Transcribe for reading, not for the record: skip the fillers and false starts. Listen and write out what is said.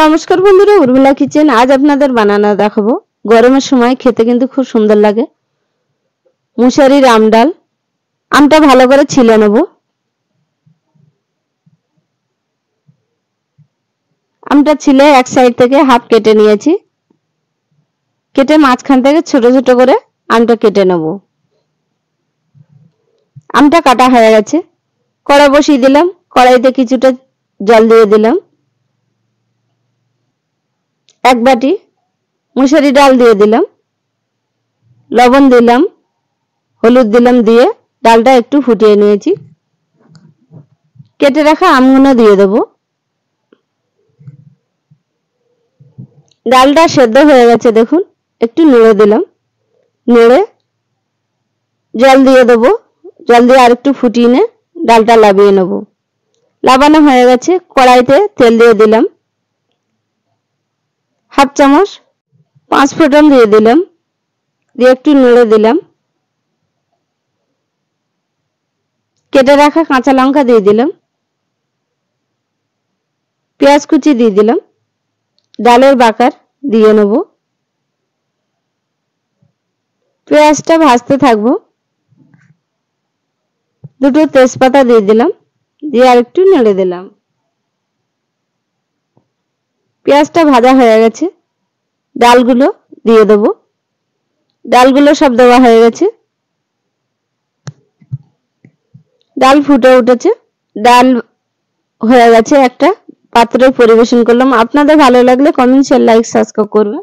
নমস্কার বন্ধুরা, উর্মিলা কিচেন আজ আপনাদের বানানো দেখাবো। গরমের সময় খেতে কিন্তু খুব সুন্দর লাগে মুসারির আম ডাল। আমটা ভালো করে ছিলে নেব। আমটা ছিলে এক সাইড থেকে হাফ কেটে নিয়েছি। কেটে মাঝখান থেকে ছোট ছোট করে আমটা কেটে নেব। আমটা কাটা হয়ে গেছে। কড়াই বসিয়ে দিলাম। কড়াইতে কিছুটা জল দিয়ে দিলাম। এক বাটি মুসারি ডাল দিয়ে দিলাম। লবণ দিলাম, হলুদ দিলাম, দিয়ে ডালটা একটু ফুটিয়ে নিয়েছি। কেটে রাখা আমগুলো দিয়ে দেব। ডালটা সেদ্ধ হয়ে গেছে দেখুন। একটু নেড়ে দিলাম। নেড়ে জল দিয়ে দেবো। জল দিয়ে আর একটু ফুটিয়ে নিয়ে ডালটা লাবিয়ে নেব। লাবানো হয়ে গেছে। কড়াইতে তেল দিয়ে দিলাম। হাফ চামচ 5 ফোড়ন দিয়ে দিলাম। দিয়ে একটু নেড়ে দিলাম। কেটে রাখা কাঁচা লঙ্কা দিয়ে দিলাম। পেঁয়াজ কুচি দিয়ে দিলাম। ডালের বাকার দিয়ে নেব। পেঁয়াজটা ভাজতে থাকবো। দুটো তেজপাতা দিয়ে দিলাম। দিয়ে আর একটু নেড়ে দিলাম। পেঁয়াজটা ভাজা হয়ে গেছে। ডালগুলো দিয়ে দেব। ডালগুলো সব দেওয়া হয়ে গেছে। ডাল ফুটে উঠেছে। ডাল হয়ে গেছে। একটা পাত্রে পরিবেশন করলাম। আপনাদের ভালো লাগলে কমেন্ট, শেয়ার, লাইক, সাবস্ক্রাইব করবেন।